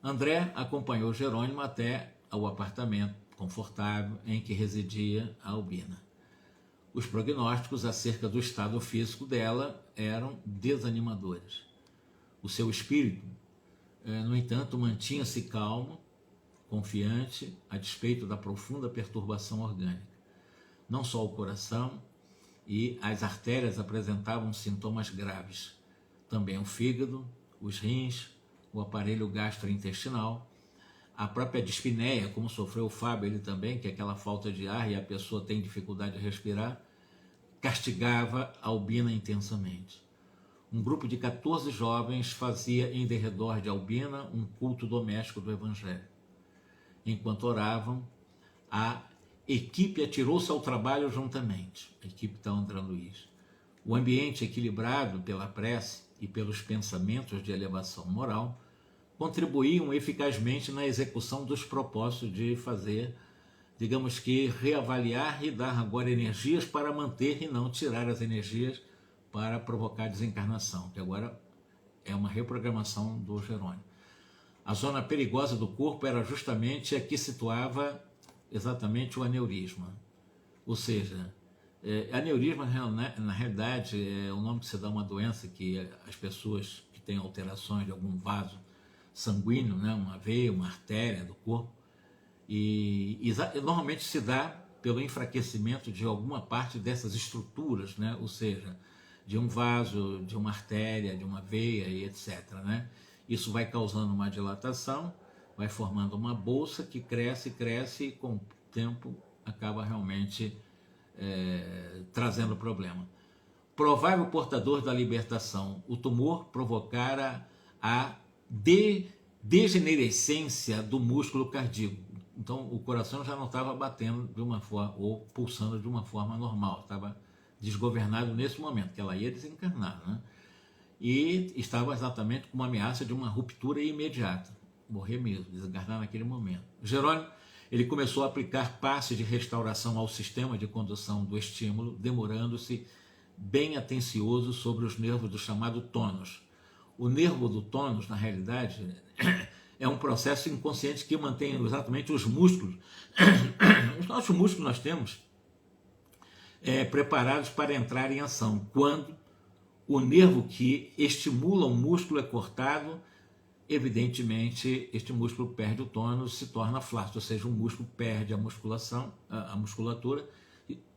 André acompanhou Jerônimo até ao apartamento confortável em que residia a Albina. Os prognósticos acerca do estado físico dela eram desanimadores. O seu espírito, no entanto, mantinha-se calmo, confiante, a despeito da profunda perturbação orgânica. Não só o coração e as artérias apresentavam sintomas graves, também o fígado, os rins, o aparelho gastrointestinal, a própria dispneia, como sofreu o Fábio, ele também, que é aquela falta de ar e a pessoa tem dificuldade de respirar, castigava a Albina intensamente. Um grupo de 14 jovens fazia em derredor de Albina um culto doméstico do Evangelho. Enquanto oravam, a equipe atirou-se ao trabalho juntamente, a equipe da André Luiz. O ambiente equilibrado pela prece e pelos pensamentos de elevação moral contribuíam eficazmente na execução dos propósitos de fazer, digamos que, reavaliar e dar agora energias para manter e não tirar as energias para provocar desencarnação, que agora é uma reprogramação do Jerônimo. A zona perigosa do corpo era justamente a que situava exatamente o aneurisma. Ou seja, aneurisma, na realidade, é o nome que se dá a uma doença que as pessoas que têm alterações de algum vaso sanguíneo, né, uma veia, uma artéria do corpo, e normalmente se dá pelo enfraquecimento de alguma parte dessas estruturas, né, ou seja, de um vaso, de uma artéria, de uma veia e etc. Né? Isso vai causando uma dilatação, vai formando uma bolsa que cresce e com o tempo acaba realmente trazendo problema. Provável portador da libertação, o tumor provocara a degenerescência do músculo cardíaco. Então o coração já não estava batendo de uma forma, ou pulsando de uma forma normal, estava desgovernado nesse momento, que ela ia desencarnar, né? E estava exatamente com uma ameaça de uma ruptura imediata, morrer mesmo, desencarnar naquele momento. Jerônimo, ele começou a aplicar passes de restauração ao sistema de condução do estímulo, demorando-se bem atencioso sobre os nervos do chamado tônus. O nervo do tônus, na realidade, é um processo inconsciente que mantém exatamente os músculos. Os nossos músculos nós temos preparados para entrar em ação. Quando o nervo que estimula o músculo é cortado, evidentemente este músculo perde o tônus, se torna flácido, ou seja, o músculo perde a musculação, a musculatura,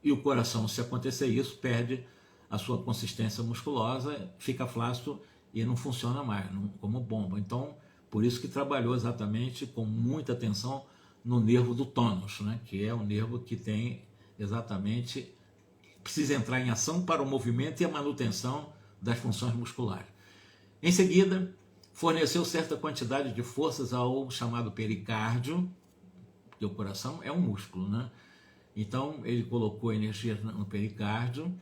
e o coração, se acontecer isso, perde a sua consistência musculosa, fica flácido e não funciona mais como bomba. Então, por isso que trabalhou exatamente com muita atenção no nervo do tônus, né? Que é o nervo que tem exatamente, precisa entrar em ação para o movimento e a manutenção das funções musculares. Em seguida, forneceu certa quantidade de forças ao chamado pericárdio, porque o coração é um músculo, né? Então, ele colocou energia no pericárdio,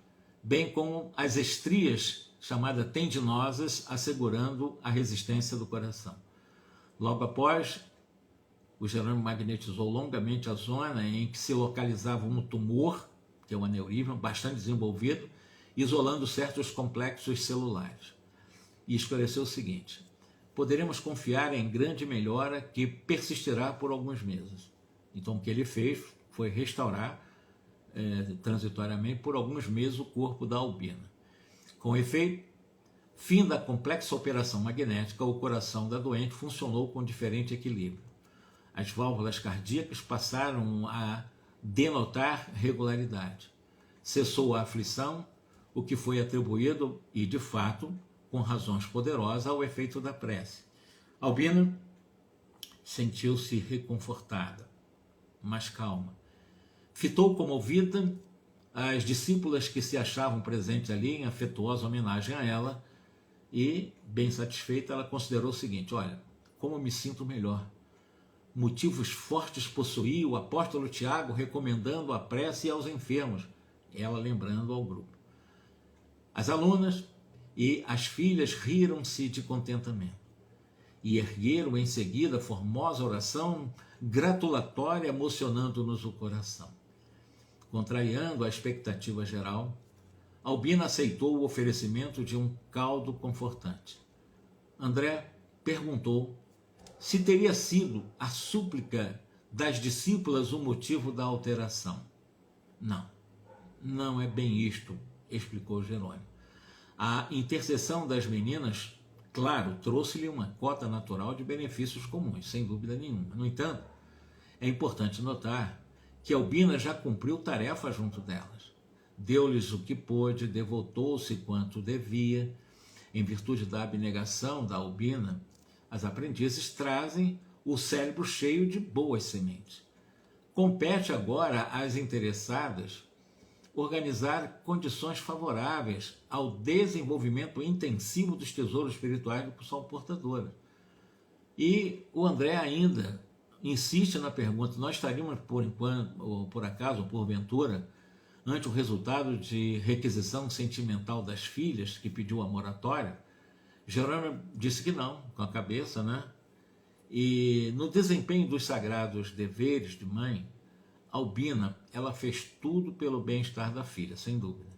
bem como as estrias chamadas tendinosas, assegurando a resistência do coração. Logo após, o Jerônimo magnetizou longamente a zona em que se localizava um tumor, que é o aneurisma, bastante desenvolvido, isolando certos complexos celulares. E esclareceu o seguinte: poderemos confiar em grande melhora que persistirá por alguns meses. Então, o que ele fez foi restaurar transitoriamente por alguns meses o corpo da Albina. Com efeito, fim da complexa operação magnética, o coração da doente funcionou com diferente equilíbrio. As válvulas cardíacas passaram a denotar regularidade. Cessou a aflição, o que foi atribuído, e de fato, com razões poderosas, ao efeito da prece. Albina sentiu-se reconfortada, mas calma. Fitou comovida as discípulas que se achavam presentes ali em afetuosa homenagem a ela e, bem satisfeita, ela considerou o seguinte: olha, como eu me sinto melhor. Motivos fortes possuía o apóstolo Tiago recomendando a prece aos enfermos, ela lembrando ao grupo. As alunas e as filhas riram-se de contentamento e ergueram em seguida a formosa oração gratulatória, emocionando-nos o coração. Contrariando a expectativa geral, Albina aceitou o oferecimento de um caldo confortante. André perguntou se teria sido a súplica das discípulas o motivo da alteração. Não é bem isto, explicou Jerônimo. A intercessão das meninas, claro, trouxe-lhe uma cota natural de benefícios comuns, sem dúvida nenhuma. No entanto, é importante notar que Albina já cumpriu tarefa junto delas. Deu-lhes o que pôde, devotou-se quanto devia. Em virtude da abnegação da Albina, as aprendizes trazem o cérebro cheio de boas sementes. Compete agora às interessadas organizar condições favoráveis ao desenvolvimento intensivo dos tesouros espirituais que são portadoras. E o André ainda insiste na pergunta: nós estaríamos, por enquanto, ou por acaso, ou porventura, ante o resultado de requisição sentimental das filhas, que pediu a moratória? Jerônimo disse que não, com a cabeça, né? E no desempenho dos sagrados deveres de mãe, Albina, ela fez tudo pelo bem-estar da filha, sem dúvida.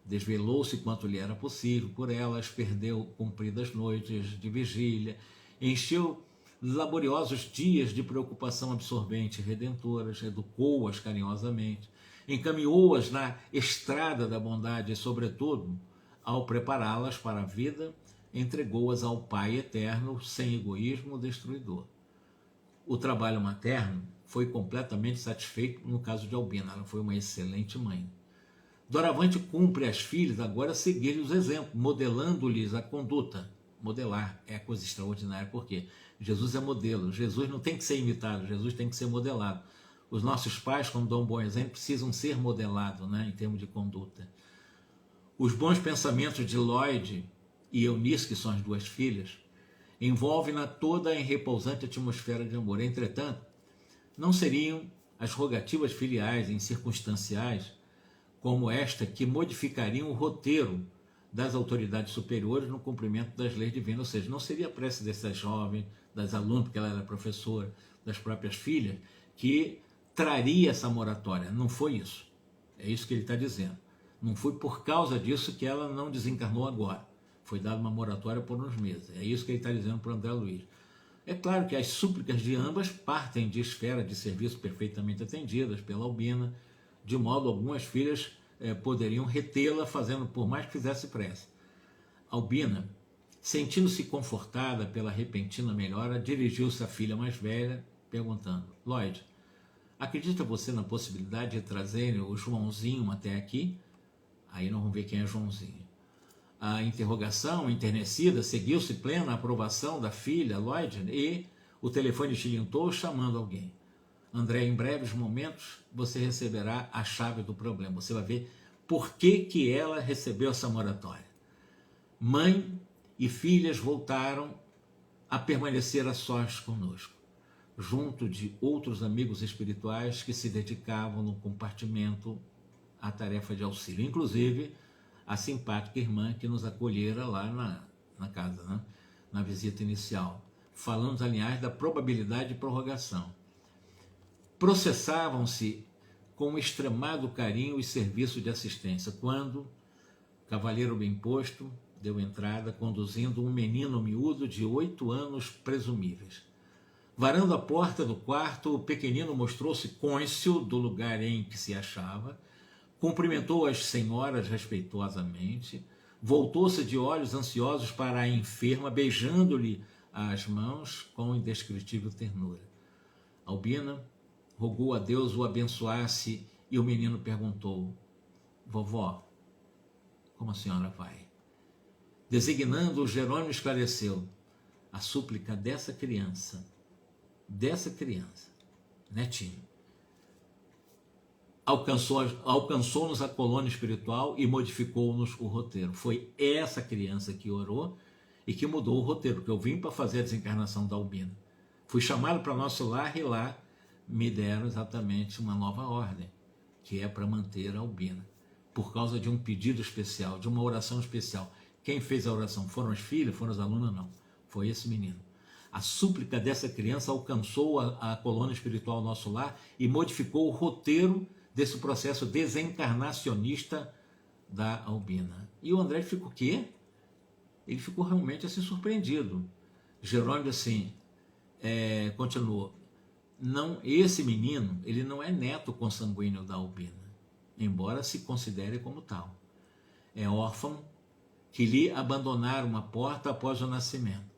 Desvelou-se quanto lhe era possível por elas, perdeu compridas noites de vigília, encheu laboriosos dias de preocupação absorvente e redentoras, educou-as carinhosamente, encaminhou-as na estrada da bondade e, sobretudo, ao prepará-las para a vida, entregou-as ao Pai eterno sem egoísmo destruidor. O trabalho materno foi completamente satisfeito no caso de Albina. Ela foi uma excelente mãe. Doravante cumpre às filhas agora seguir os exemplos, modelando-lhes a conduta. Modelar é coisa extraordinária, porque Jesus é modelo. Jesus não tem que ser imitado, Jesus tem que ser modelado. Os nossos pais, quando dão um bom exemplo, precisam ser modelados, né, em termos de conduta. Os bons pensamentos de Lloyd e Eunice, que são as duas filhas, envolvem-na toda em repousante atmosfera de amor. Entretanto, não seriam as rogativas filiais incircunstanciais como esta que modificariam o roteiro das autoridades superiores no cumprimento das leis divinas. Ou seja, não seria a prece dessas jovens, das alunas, porque ela era professora, das próprias filhas, que traria essa moratória. Não foi isso. É isso que ele está dizendo. Não foi por causa disso que ela não desencarnou agora. Foi dada uma moratória por uns meses. É isso que ele está dizendo para o André Luiz. É claro que as súplicas de ambas partem de esfera de serviço perfeitamente atendidas pela Albina, de modo algumas filhas poderiam retê-la, fazendo por mais que fizesse prece. Albina, sentindo-se confortada pela repentina melhora, dirigiu-se à filha mais velha, perguntando: Lloyd, acredita você na possibilidade de trazerem o Joãozinho até aqui? Aí nós vamos ver quem é Joãozinho. A interrogação enternecida seguiu-se plena aprovação da filha, Lloyd, e o telefone tilintou chamando alguém. André, em breves momentos, você receberá a chave do problema. Você vai ver por que ela recebeu essa moratória. Mãe e filhas voltaram a permanecer a sós conosco, junto de outros amigos espirituais que se dedicavam no compartimento à tarefa de auxílio, inclusive a simpática irmã que nos acolhera lá na casa, né? Na visita inicial, falando, aliás, da probabilidade de prorrogação. Processavam-se com extremado carinho e serviço de assistência, quando cavalheiro bem posto deu entrada, conduzindo um menino miúdo de 8 anos presumíveis. Varando a porta do quarto, o pequenino mostrou-se cônscio do lugar em que se achava, cumprimentou as senhoras respeitosamente, voltou-se de olhos ansiosos para a enferma, beijando-lhe as mãos com indescritível ternura. Albina rogou a Deus o abençoasse e o menino perguntou: vovó, como a senhora vai? Designando, Jerônimo esclareceu: a súplica dessa criança, netinho, alcançou-nos a colônia espiritual e modificou-nos o roteiro. Foi essa criança que orou e que mudou o roteiro, porque eu vim para fazer a desencarnação da Albina. Fui chamado para nosso lar e lá me deram exatamente uma nova ordem, que é para manter a Albina, por causa de um pedido especial, de uma oração especial. Quem fez a oração? Foram as filhas? Foram as alunas? Não. Foi esse menino. A súplica dessa criança alcançou a colônia espiritual nosso lar e modificou o roteiro desse processo desencarnacionista da Albina. E o André ficou o quê? Ele ficou realmente assim surpreendido. Jerônimo assim, continuou, não, esse menino, ele não é neto consanguíneo da Albina, embora se considere como tal. É órfão que lhe abandonaram uma porta após o nascimento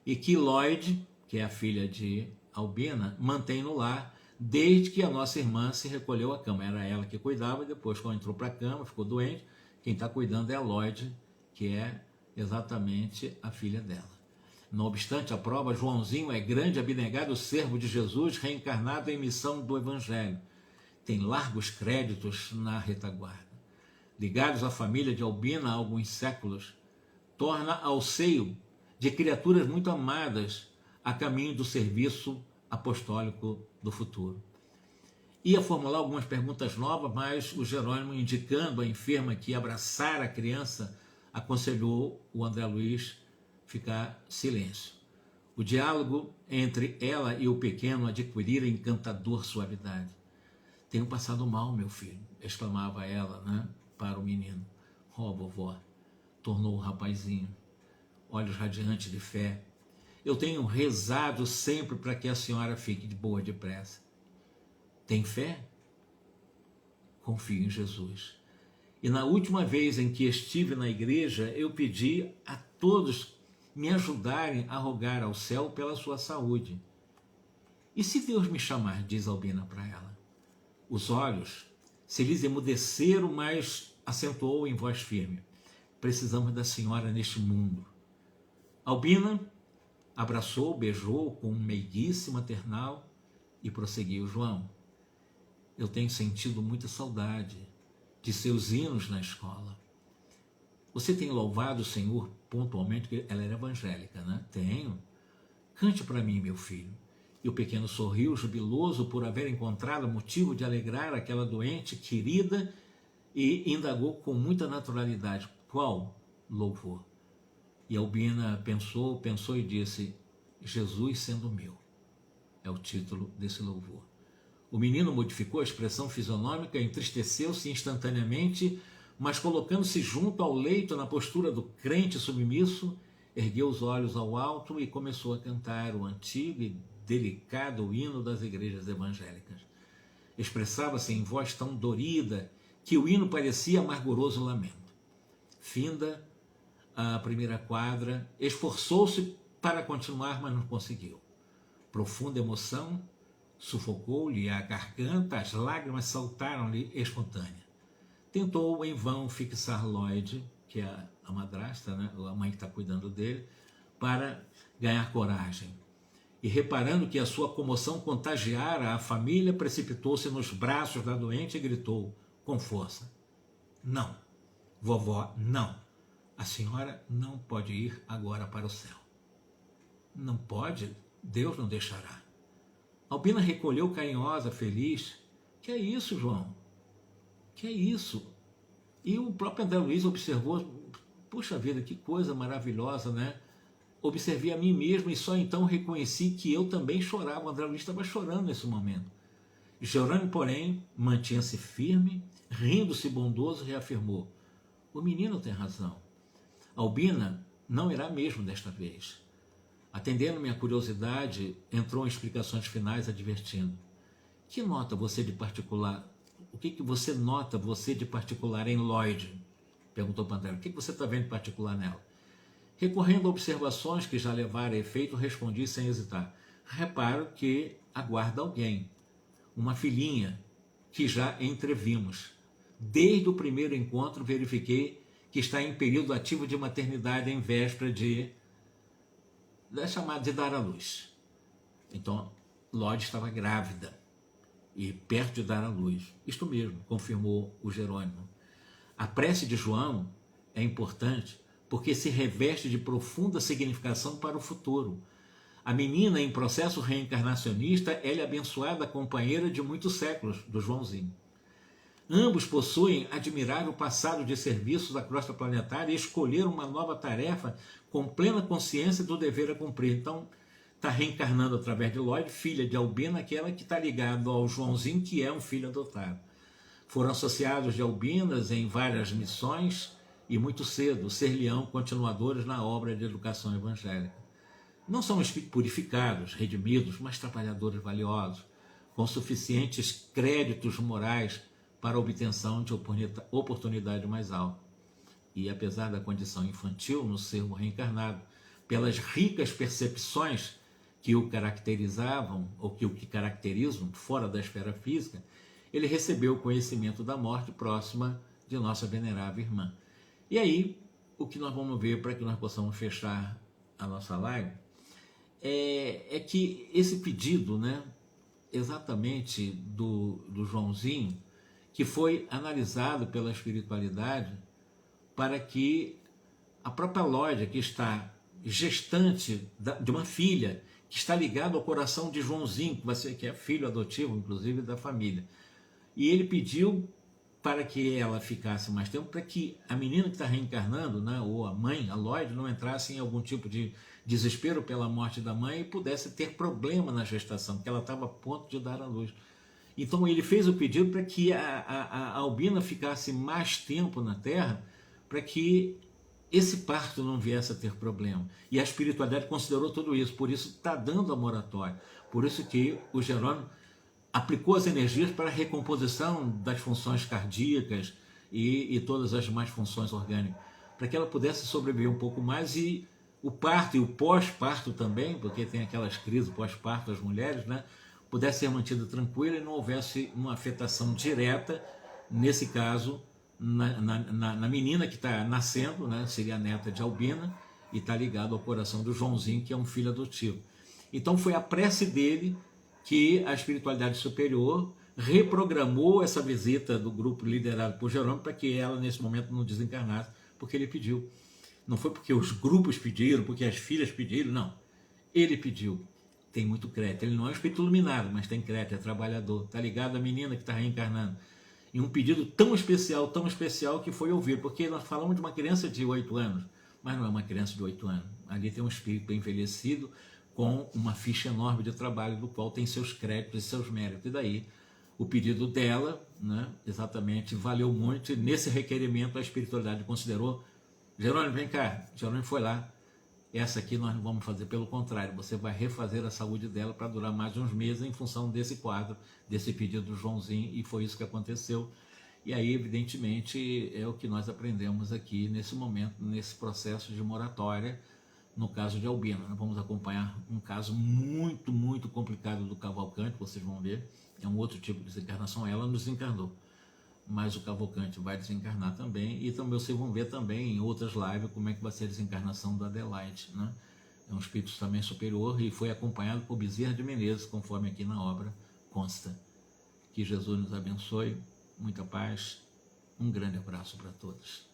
e que Lloyd, que é a filha de Albina, mantém no lar desde que a nossa irmã se recolheu à cama. Era ela que cuidava e depois, quando entrou para a cama, ficou doente, quem está cuidando é a Lloyd, que é exatamente a filha dela. Não obstante a prova, Joãozinho é grande abnegado servo de Jesus, reencarnado em missão do Evangelho. Tem largos créditos na retaguarda. Ligados à família de Albina há alguns séculos, torna ao seio de criaturas muito amadas a caminho do serviço apostólico do futuro. Ia formular algumas perguntas novas, mas o Jerônimo, indicando a enferma que abraçar a criança, aconselhou o André Luiz ficar silêncio. O diálogo entre ela e o pequeno adquirira encantador suavidade. Tenho passado mal, meu filho, exclamava ela, né, para o menino. Oh, vovó, tornou o rapazinho, olhos radiantes de fé. Eu tenho rezado sempre para que a senhora fique de boa depressa. Tem fé? Confio em Jesus. E na última vez em que estive na igreja, eu pedi a todos me ajudarem a rogar ao céu pela sua saúde. E se Deus me chamar, diz Albina para ela. Os olhos se lhes emudeceram, mas acentuou em voz firme. Precisamos da senhora neste mundo. Albina abraçou, beijou com meiguice maternal e prosseguiu. João, eu tenho sentido muita saudade de seus hinos na escola. Você tem louvado o Senhor pontualmente, porque ela era evangélica, né? Tenho. Cante para mim, meu filho. E o pequeno sorriu, jubiloso por haver encontrado motivo de alegrar aquela doente querida, e indagou com muita naturalidade. Qual louvor? E Albina pensou e disse, Jesus sendo meu. É o título desse louvor. O menino modificou a expressão fisionômica, entristeceu-se instantaneamente, mas colocando-se junto ao leito na postura do crente submisso, ergueu os olhos ao alto e começou a cantar o antigo e delicado hino das igrejas evangélicas. Expressava-se em voz tão dorida que o hino parecia amarguroso lamento. Finda a primeira quadra, esforçou-se para continuar, mas não conseguiu. Profunda emoção sufocou-lhe a garganta, as lágrimas saltaram-lhe espontâneas. Tentou em vão fixar Lloyd, que é a madrasta, né, a mãe que está cuidando dele, para ganhar coragem. E reparando que a sua comoção contagiara a família, precipitou-se nos braços da doente e gritou com força: não, vovó, não. A senhora não pode ir agora para o céu. Não pode? Deus não deixará. Albina recolheu carinhosa, feliz. Que é isso, João? Que é isso? E o próprio André Luiz observou, puxa vida, que coisa maravilhosa, né? Observei a mim mesmo e só então reconheci que eu também chorava. O André Luiz estava chorando nesse momento. Jerônimo, porém, mantinha-se firme, rindo-se bondoso, reafirmou: o menino tem razão. Albina não irá mesmo desta vez. Atendendo minha curiosidade, entrou em explicações finais advertindo: que nota você de particular? O que você nota você de particular em Lloyd? Perguntou Pantera. O que você está vendo de particular nela? Recorrendo a observações que já levaram a efeito, respondi sem hesitar: reparo que aguarda alguém, uma filhinha que já entrevimos. Desde o primeiro encontro verifiquei que está em período ativo de maternidade em véspera da chamada de dar à luz. Então, Lloyd estava grávida. e perto de dar à luz. Isto mesmo, confirmou o Jerônimo. A prece de João é importante porque se reveste de profunda significação para o futuro. A menina, em processo reencarnacionista, ela é abençoada companheira de muitos séculos, do Joãozinho. Ambos possuem admirável passado de serviços à crosta planetária e escolheram uma nova tarefa com plena consciência do dever a cumprir. Então, está reencarnando através de Lloyd, filha de Albina, aquela que está ligada ao Joãozinho, que é um filho adotado. Foram associados de Albinas em várias missões e muito cedo ser-lhe-ão continuadores na obra de educação evangélica. Não são espíritos purificados, redimidos, mas trabalhadores valiosos, com suficientes créditos morais para a obtenção de oportunidade mais alta. E apesar da condição infantil no servo reencarnado, pelas ricas percepções que o caracterizavam, ou que o caracterizam fora da esfera física, ele recebeu o conhecimento da morte próxima de nossa venerável irmã. E aí, o que nós vamos ver para que nós possamos fechar a nossa live, é que esse pedido, né, exatamente do Joãozinho, que foi analisado pela espiritualidade para que a própria Lloyd, que está gestante de uma filha, que está ligada ao coração de Joãozinho, que é filho adotivo, inclusive, da família. E ele pediu para que ela ficasse mais tempo, para que a menina que está reencarnando, né, ou a mãe, a Lloyd, não entrasse em algum tipo de desespero pela morte da mãe e pudesse ter problema na gestação, porque ela estava a ponto de dar à luz. Então ele fez o pedido para que a Albina ficasse mais tempo na Terra, para que esse parto não viesse a ter problema. E a espiritualidade considerou tudo isso, por isso está dando a moratória. Por isso que o Jerônimo aplicou as energias para a recomposição das funções cardíacas e todas as demais funções orgânicas, para que ela pudesse sobreviver um pouco mais, e o parto e o pós-parto também, porque tem aquelas crises pós-parto das mulheres, né, pudesse ser mantida tranquila e não houvesse uma afetação direta, nesse caso, na menina que está nascendo, né, seria a neta de Albina, e está ligado ao coração do Joãozinho, que é um filho adotivo. Então foi a prece dele que a espiritualidade superior reprogramou essa visita do grupo liderado por Jerônimo para que ela, nesse momento, não desencarnasse, porque ele pediu. Não foi porque os grupos pediram, porque as filhas pediram, não. Ele pediu. Tem muito crédito. Ele não é um espírito iluminado, mas tem crédito, é trabalhador. Está ligado à menina que está reencarnando. E um pedido tão especial que foi ouvido, porque nós falamos de uma criança de 8 anos, mas não é uma criança de 8 anos. Ali tem um espírito envelhecido, com uma ficha enorme de trabalho, do qual tem seus créditos e seus méritos. E daí, o pedido dela, né, exatamente, valeu muito, e nesse requerimento a espiritualidade considerou: Jerônimo, vem cá. Jerônimo foi lá. Essa aqui nós não vamos fazer, pelo contrário, você vai refazer a saúde dela para durar mais uns meses em função desse quadro, desse pedido do Joãozinho, e foi isso que aconteceu. E aí, evidentemente, é o que nós aprendemos aqui nesse momento, nesse processo de moratória, no caso de Albina. Nós vamos acompanhar um caso muito, muito complicado do Cavalcante, vocês vão ver, é um outro tipo de desencarnação, ela não desencarnou, mas o Cavalcante vai desencarnar também, e também vocês vão ver também em outras lives como é que vai ser a desencarnação do Adelaide, né? É um espírito também superior e foi acompanhado por Bezerra de Menezes, conforme aqui na obra consta. Que Jesus nos abençoe, muita paz, um grande abraço para todos.